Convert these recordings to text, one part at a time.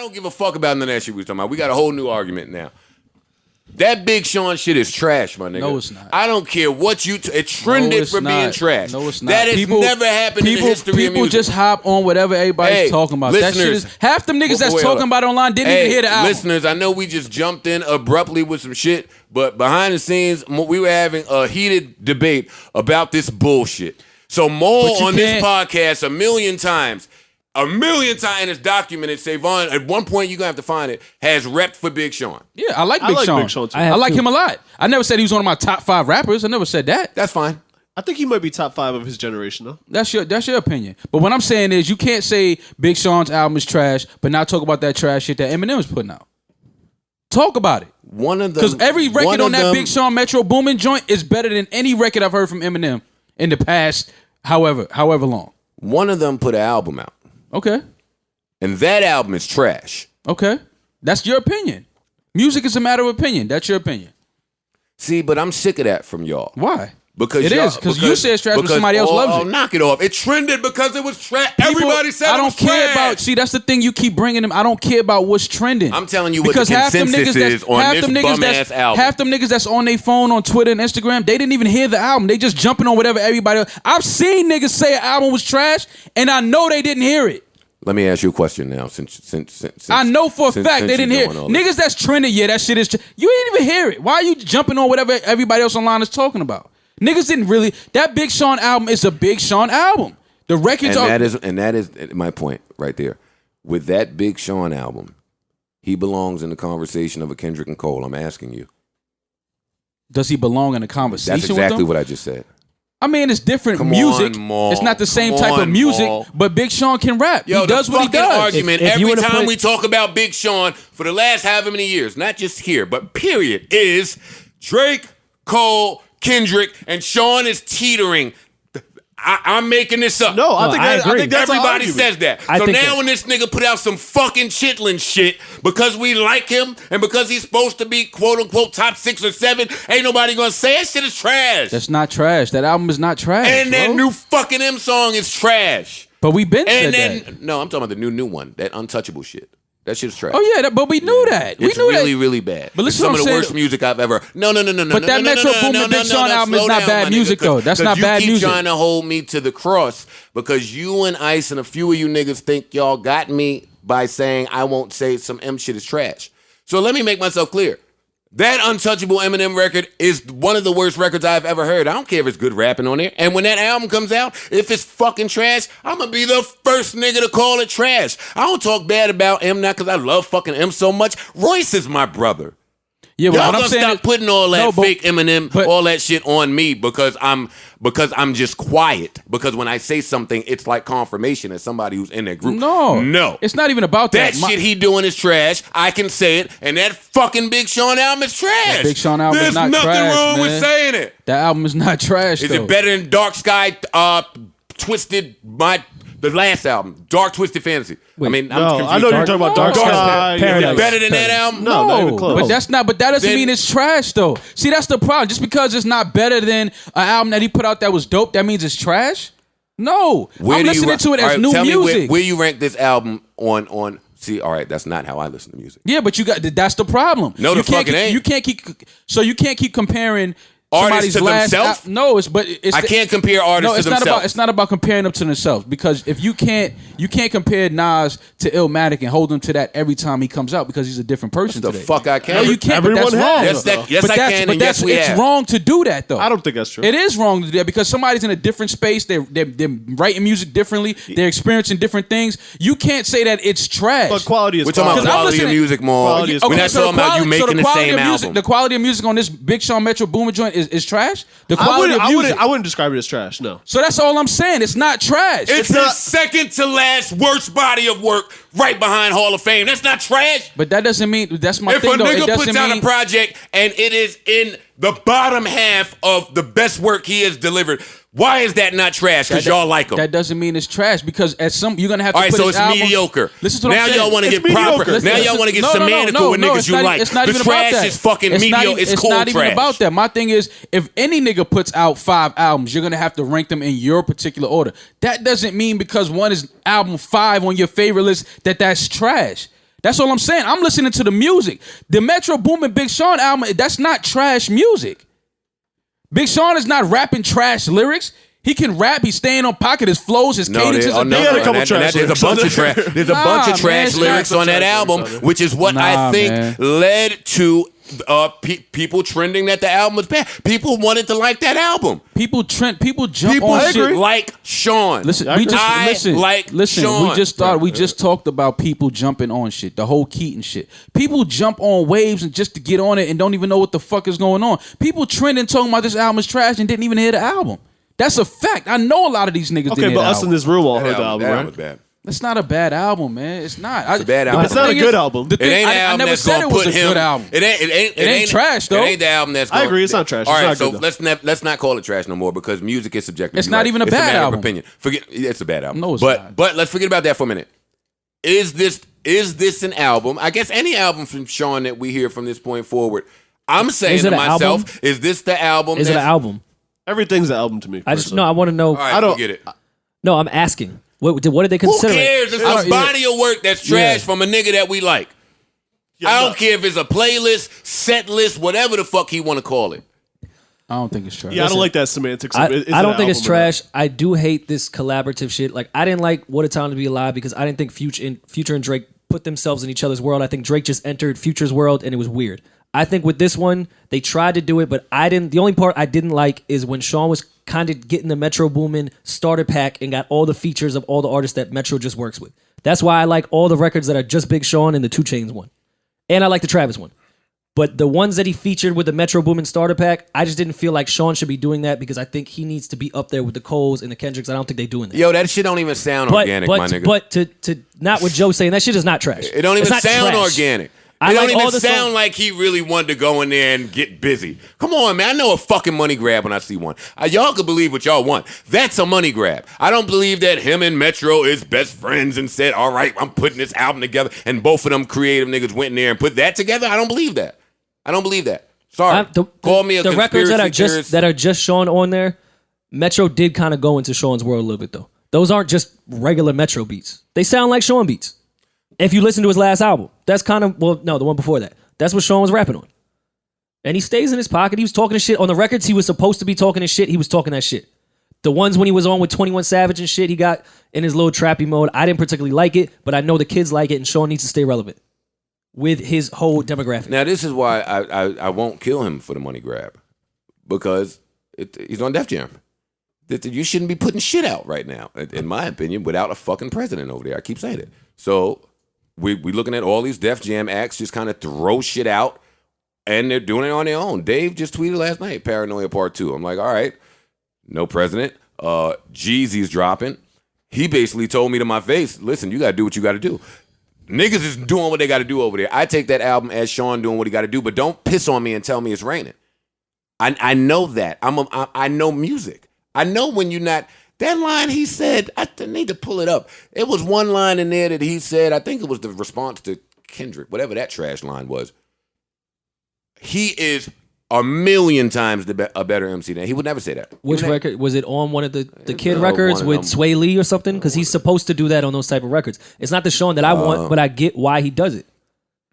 don't give a fuck about none of that shit we was talking about. We got a whole new argument now. That Big Sean shit is trash, my nigga. No, it's not. I don't care what you... it trended for being trash. No, it's not. That has never happened in the history of music. People just hop on whatever everybody's talking about. That shit is... Half them niggas that's talking about it online didn't even hear the album. Listeners, I know we just jumped in abruptly with some shit, but behind the scenes, we were having a heated debate about this bullshit. So Maul on this podcast a million times, and it's documented, Savon, at one point you're going to have to find it, has repped for Big Sean. Yeah, I like Big Sean too. I like him a lot. I never said he was one of my top 5 rappers. I never said that. That's fine. I think he might be top 5 of his generation, though. That's your opinion. But what I'm saying is you can't say Big Sean's album is trash, but not talk about that trash shit that Eminem is putting out. Talk about it. Because every record on that Big Sean Metro Boomin joint is better than any record I've heard from Eminem in the past however long. One of them put an album out. Okay. And that album is trash. Okay. That's your opinion. Music is a matter of opinion. That's your opinion. See, but I'm sick of that from y'all. Why? Because you said it's trash, but somebody else loves it. Knock it off. It trended because it was trash. Everybody said it was trash. I don't care about... See, that's the thing you keep bringing them. I don't care about what's trending. I'm telling you what the consensus is on this bum-ass album. Half them niggas that's on their phone, on Twitter and Instagram, they didn't even hear the album. They just jumping on whatever everybody else... I've seen niggas say an album was trash, and I know they didn't hear it. Let me ask you a question now. Since I know for a fact they didn't hear it. Niggas that's trending, that shit is... You didn't even hear it. Why are you jumping on whatever everybody else online is talking about? Niggas didn't really... That Big Sean album is a Big Sean album. The records are... And that is my point right there. With that Big Sean album, he belongs in the conversation of a Kendrick and Cole. I'm asking you. Does he belong in a conversation with them? That's exactly what I just said. I mean, it's different music. It's not the same type of music, but Big Sean can rap. He does what he does. Argument every time we talk about Big Sean for the last however many years, not just here, but period, is Drake, Cole, Kendrick, and Sean is teetering. I'm making this up. No, I think that's everybody says that. So now when this nigga put out some fucking chitlin shit because we like him and because he's supposed to be quote unquote top 6 or 7, ain't nobody gonna say that shit is trash. That's not trash. That album is not trash. And that new fucking M song is trash. But we been said that. No, I'm talking about the new one, that Untouchable shit. That shit's trash. Oh yeah, but we knew that. It's really, really bad. But listen, some of the worst music I've ever. No. But that Metro Boomin Big Sean album is not bad music though. That's not bad music. You keep trying to hold me to the cross because you and Ice and a few of you niggas think y'all got me by saying I won't say some M shit is trash. So let me make myself clear. That Untouchable Eminem record is one of the worst records I've ever heard. I don't care if it's good rapping on there. And when that album comes out, if it's fucking trash, I'm going to be the first nigga to call it trash. I don't talk bad about M not because I love fucking M so much. Royce is my brother. Yeah, y'all gonna stop putting all that fake Eminem, all that shit on me because I'm just quiet. Because when I say something, it's like confirmation as somebody who's in that group. No, it's not even about that. That shit he doing is trash. I can say it, and that fucking Big Sean album is trash. That Big Sean album is not trash. There's nothing wrong with saying it. That album is not trash. Is it better than Dark Sky Twisted? The last album, Dark Twisted Fantasy. Wait, I mean, I know you're talking about Dark Sky. Is it better than that album? No, not even close. But that doesn't mean it's trash though. See, that's the problem. Just because it's not better than an album that he put out that was dope, that means it's trash? No. I'm listening to it as new music. Where you rank this album on See, all right, that's not how I listen to music. Yeah, but that's the problem. No, the fucking ain't. You can't keep comparing artists to themselves? I can't compare artists to themselves. It's not about comparing them to themselves because if you can't compare Nas to Illmatic and hold him to that every time he comes out because he's a different person today. The fuck I can. No, you can't. Everyone has. Yes, I can. And yes, we have. It's wrong to do that though. I don't think that's true. It is wrong to do that because somebody's in a different space. They're writing music differently. They're experiencing different things. You can't say that it's trash. But quality is. We're talking about quality of music more. We're not talking about you making the same album. The quality of music on this Big Sean Metro Boomin joint is trash. The quality of music. I wouldn't describe it as trash, no. So that's all I'm saying. It's not trash. It's the second to last worst body of work right behind Hall of Fame. That's not trash. But that doesn't mean, that's my thing though. If a nigga puts out a project and it is in the bottom half of the best work he has delivered, why is that not trash? Because y'all like him. That doesn't mean it's trash because you're going to have to put his albums. All right, so it's mediocre. Listen to what now I'm saying. Y'all want to get proper. Now y'all want to get semantical with niggas you like. It's not even trash about that. Is fucking mediocre. It's cold trash. It's not even about that. My thing is, if any nigga puts out 5 albums, you're going to have to rank them in your particular order. That doesn't mean because one is album 5 on your favorite list that's trash. That's all I'm saying. I'm listening to the music. The Metro Boomin Big Sean album, that's not trash music. Big Sean is not rapping trash lyrics. He can rap. He's staying on pocket. His flows, his cadences. He had a couple trash There's a bunch of trash. There's a bunch of trash lyrics on that album, which is what I think led to people trending that the album was bad. People wanted to like that album. People jump on shit like Sean. Listen, Sean. We just talked about people jumping on shit, the whole Keaton shit. People jump on waves and just to get on it and don't even know what the fuck is going on. People trending talking about this album is trash and didn't even hear the album. That's a fact. I know a lot of these niggas didn't hear the album. Okay, but us in this room all heard the album, right? Bad. That's not a bad album, man. It's not. It's a bad album. It's not a good album. It ain't an album that's gonna put him. Good album. It ain't trash though. It ain't the album that's. I agree. It's not trash. All right, so let's not call it trash no more because music is subjective. It's not even a bad album. Opinion. Forget. It's a bad album. No, it's not. But let's forget about that for a minute. Is this an album? I guess any album from Sean that we hear from this point forward. I'm saying to myself, is this the album? Is it an album? Everything's an album to me. I want to know. All right, I don't forget it. No, I'm asking. What did they consider? Who cares? It's a body of work that's trash from a nigga that we like. I don't care if it's a playlist, set list, whatever the fuck he want to call it. I don't think it's trash. Yeah, I don't like that semantics. I don't think it's trash. I do hate this collaborative shit. Like, I didn't like What a Time to Be Alive because I didn't think Future and Drake put themselves in each other's world. I think Drake just entered Future's world and it was weird. I think with this one, they tried to do it, but I didn't. The only part I didn't like is when Sean was kind of getting the Metro Boomin starter pack and got all the features of all the artists that Metro just works with. That's why I like all the records that are just Big Sean and the 2 Chainz one. And I like the Travis one. But the ones that he featured with the Metro Boomin starter pack, I just didn't feel like Sean should be doing that because I think he needs to be up there with the Coles and the Kendricks. I don't think they're doing that. Yo, that shit don't even sound organic, my nigga. But to not what Joe's saying, that shit is not trash. It don't even sound organic. It don't even sound like he really wanted to go in there and get busy. Come on, man. I know a fucking money grab when I see one. Y'all can believe what y'all want. That's a money grab. I don't believe that him and Metro is best friends and said, all right, I'm putting this album together, and both of them creative niggas went in there and put that together. I don't believe that. Sorry. Call me a the records theorist. that are just Sean on there, Metro did kind of go into Sean's world a little bit, though. Those aren't just regular Metro beats. They sound like Sean beats. If you listen to his last album, that's kind of, the one before that. That's what Sean was rapping on. And he stays in his pocket. He was talking his shit. On the records, he was supposed to be talking his shit. He was talking that shit. The ones when he was on with 21 Savage and shit, he got in his little trappy mode. I didn't particularly like it, but I know the kids like it, and Sean needs to stay relevant with his whole demographic. Now, this is why I won't kill him for the money grab. Because he's on Def Jam. You shouldn't be putting shit out right now, in my opinion, without a fucking president over there. I keep saying it. So we looking at all these Def Jam acts just kind of throw shit out, and they're doing it on their own. Dave just tweeted last night, Paranoia Part 2. I'm like, all right, no president. Jeezy's dropping. He basically told me to my face, listen, you got to do what you got to do. Niggas is doing what they got to do over there. I take that album as Sean doing what he got to do, but don't piss on me and tell me it's raining. I know that. I know music. I know when you're not... That line he said, I need to pull it up. It was one line in there that he said, I think it was the response to Kendrick, whatever that trash line was. He is a million times a better MC than he would never say that. Which record? Was it on one of the Kid records with Sway Lee or something? Because he's supposed to do that on those type of records. It's not the Sean that I want, but I get why he does it.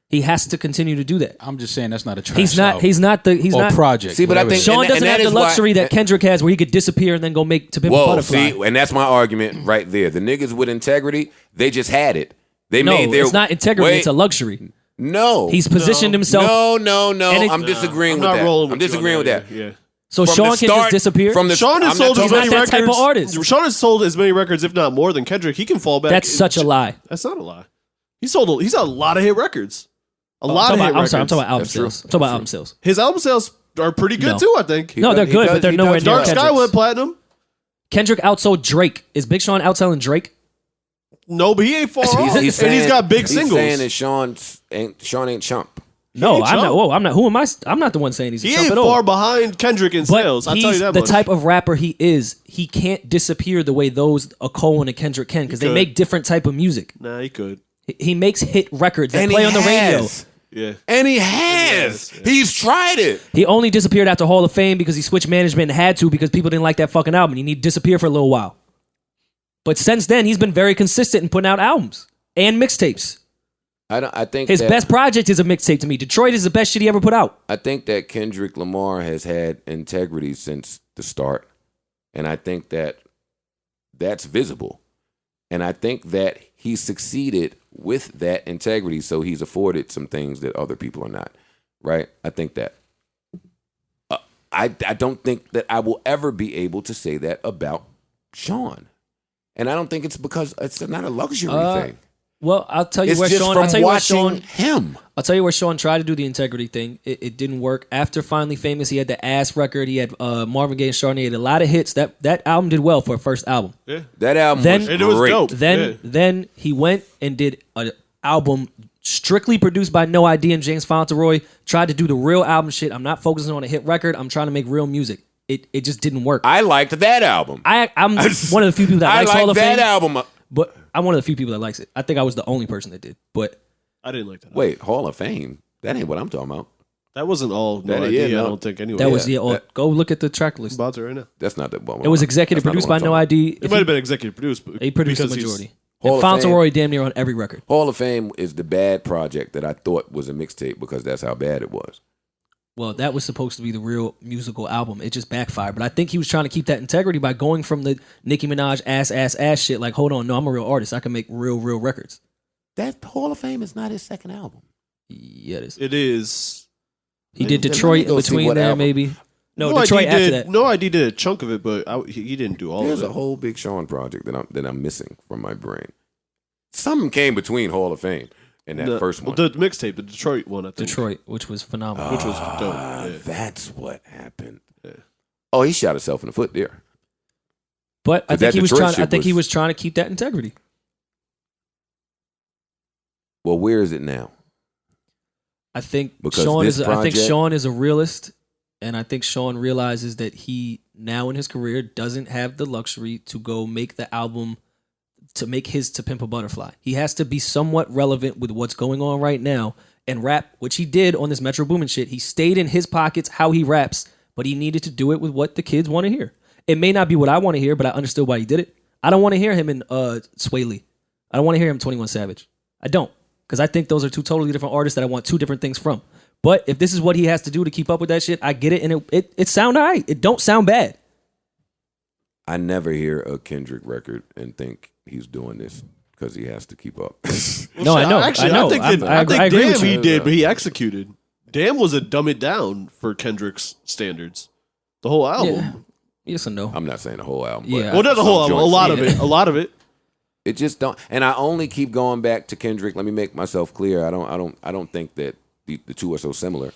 He has to continue to do that. I'm just saying that's not a trash He's not project. See, but I think Sean doesn't have the luxury that Kendrick has, where he could disappear and then go make To Pimp a Butterfly. See, and that's my argument right there. The niggas with integrity, they just had it. It's not integrity. It's a luxury. No, he's positioned himself. No. I'm disagreeing with that. I'm disagreeing with that. Yeah. So Sean can just disappear. Sean has sold as many records. Type of artist. Sean has sold as many records, if not more, than Kendrick. He can fall back. That's such a lie. That's not a lie. He's a lot of hit records. I'm talking about album sales. His album sales are pretty good too, I think. They're good, but they're nowhere near Dark Sky Kendrick's. went platinum. Kendrick outsold Drake. Is Big Sean outselling Drake? No, but he ain't far off. And he's got big singles. He's saying that Sean ain't chump. No, I'm not. Whoa, I'm not. Who am I? I'm not the one saying he's a chump at all. He ain't far behind Kendrick in sales. I'll tell you that much. The type of rapper he is, he can't disappear the way a Cole and a Kendrick can, because they make different type of music. Nah, he could. He makes hit records that play on the radio. Yeah. And he has. He's tried it. He only disappeared after Hall of Fame because he switched management and had to, because people didn't like that fucking album. He needed to disappear for a little while. But since then, he's been very consistent in putting out albums and mixtapes. I think his best project is a mixtape to me. Detroit is the best shit he ever put out. I think that Kendrick Lamar has had integrity since the start, and I think that that's visible, and I think that he succeeded with that integrity, so he's afforded some things that other people are not. Right? I think that. I don't think that I will ever be able to say that about Sean, and I don't think it's because it's not a luxury thing. Well, I'll tell you It's where just Sean. from I'll tell you where watching Sean. him. I'll tell you where Sean tried to do the integrity thing. It didn't work. After Finally Famous, he had the Ass record. He had Marvin Gaye and Chardonnay. He had a lot of hits. That album did well for a first album. Yeah. That album was great. It was dope. Then he went and did an album strictly produced by No ID and James Fauntleroy. Tried to do the real album shit. I'm not focusing on a hit record. I'm trying to make real music. It just didn't work. I liked that album. I'm one of the few people that likes Hall of Fame. that album. But I'm one of the few people that likes it. I think I was the only person that did. But I didn't like that. Wait, Hall of Fame? That ain't what I'm talking about. That wasn't all No That- Idea, yeah, no. I don't think, anyway. that was go look at the track list. About it right now. That's not the one. It was executive produced by No ID. It might have been executive produced. But He produced the because he's- majority. Hall And of Fame. Fauntleroy damn near on every record. Hall of Fame is the bad project that I thought was a mixtape because that's how bad it was. Well, that was supposed to be the real musical album. It just backfired. But I think he was trying to keep that integrity by going from the Nicki Minaj ass shit. Like, hold on, no, I'm a real artist. I can make real records. That Hall of Fame is not his second album. Yeah, it is. It is. He did Then Detroit let me go in see between what there, album. maybe. No, ID Detroit after did, that. No ID did a chunk of it, but he didn't do all There's of a it. whole Big Sean project that I'm missing from my brain. Something came between Hall of Fame and that first one. The mixtape, the Detroit one, I think. Detroit, which was phenomenal. Which was dope. Yeah. That's what happened. Oh, he shot himself in the foot there. But I But think that he was Detroit trying. I shit think he was- was trying to keep that integrity. Well, where is it now? I think Because Sean this is. I think project- Sean is a realist, and I think Sean realizes that he now in his career doesn't have the luxury to go make the album to make his To Pimp a Butterfly. He has to be somewhat relevant with what's going on right now and rap, which he did on this Metro Boomin shit. He stayed in his pockets how he raps, but he needed to do it with what the kids want to hear. It may not be what I want to hear, but I understood why he did it. I don't want to hear him in Sway Lee. I don't want to hear him 21 Savage. I don't. Because I think those are two totally different artists that I want two different things from. But if this is what he has to do to keep up with that shit, I get it, and it sound all right. It don't sound bad. I never hear a Kendrick record and think he's doing this because he has to keep up. No, I know. Actually, I know. I think I agree Damn with you. he did, but he executed. Damn was a dumb it down for Kendrick's standards. The whole album. Yeah. Yes and no. I'm not saying the whole album. Yeah. But Well, not the some whole album. A joints. lot of it. A lot of it. It just don't. And I only keep going back to Kendrick. Let me make myself clear. I don't think that the two are so similar.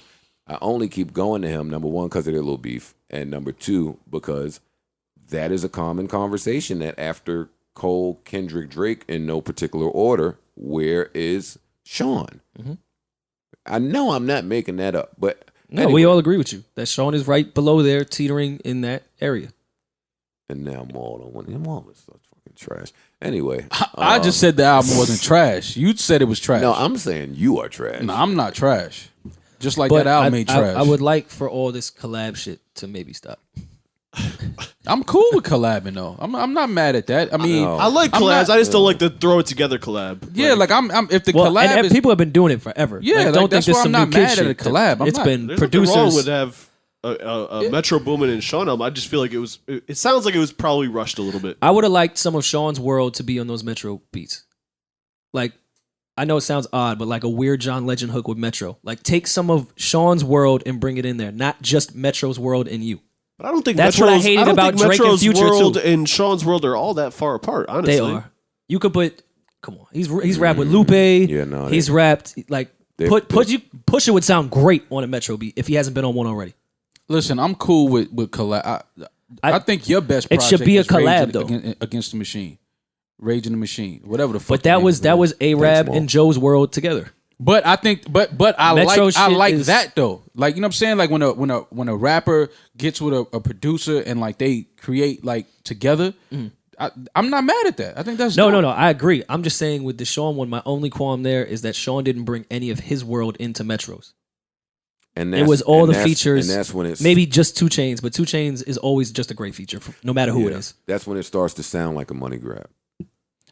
I only keep going to him. Number one, because of their little beef, and number two, because that is a common conversation. That after Cole, Kendrick, Drake, in no particular order, where is Sean? Mm-hmm. I know I'm not making that up, but No, anyway. we all agree with you. That Sean is right below there, teetering in that area. And now Maul on one. Maul is such fucking trash. Anyway, I just said the album wasn't trash. You said it was trash. no, I'm saying you are trash. No, I'm not trash. Just like But that album ain't trash. I would like for all this collab shit to maybe stop. I'm cool with collabing though. I'm not mad at that. I mean, know. I like I'm collabs. not- I just don't like the throw it together collab. yeah, like I'm if the Well, collab and is people have been doing it forever. Yeah, like, like, don't that's think why this I'm some not new kid mad at shit. a collab. I'm It's not- been There's producers. nothing wrong with have a Metro Boomin and Sean album. I just feel like it sounds like it was probably rushed a little bit. I would have liked some of Sean's World to be on those Metro beats. Like, I know it sounds odd, but like a weird John Legend hook with Metro. Like, take some of Sean's World and bring it in there, not just Metro's World and you. But I don't think That's what I hated don't about think Drake and Metro's Future, World too. and Sean's World are all that far apart. Honestly, They are. You could put. Come on, he's rapped with Lupe. Yeah, no, he's they- rapped like they- Pusha would sound great on a Metro beat if he hasn't been on one already. listen. I'm cool with collab. I think your best It project should be a is Rage collab, though. against the Machine, Rage in the Machine, whatever the fuck. But that was A-Rab Mo. and Joe's World together. But I think, but I Metro like shit like is- that though. Like, you know what I'm saying? Like when a rapper gets with a producer and like they create like together, I'm not mad at that. I think that's No, dope. I agree. I'm just saying with the Sean one, my only qualm there is that Sean didn't bring any of his world into Metro's. And It was all the that's- features. and that's when it's Maybe just 2 Chainz, but 2 Chainz is always just a great feature, no matter who it is. That's when it starts to sound like a money grab.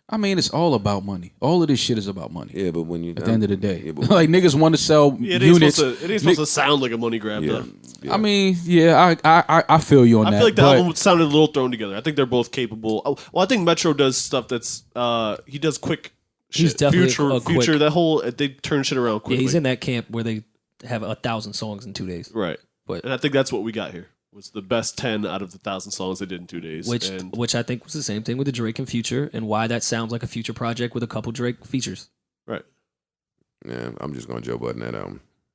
I mean, it's all about money. All of this shit is about money. Yeah, but when you at the end of the day, like niggas want to sell units. It ain't supposed to sound like a money grab, though. Yeah. I mean, I feel you on that. I feel like the album sounded a little thrown together. I think they're both capable. Well, I think Metro does stuff that's he does quick. He's shit. definitely Future. That whole they turn shit around quickly. Yeah, he's in that camp where they have 1,000 songs in 2 days. Right, and I think that's what we got here. Was the best 10 out of the 1,000 songs they did in 2 days. Which I think was the same thing with the Drake and Future, and why that sounds like a Future project with a couple Drake features. Right. Yeah, I'm just gonna Joe Budden that album.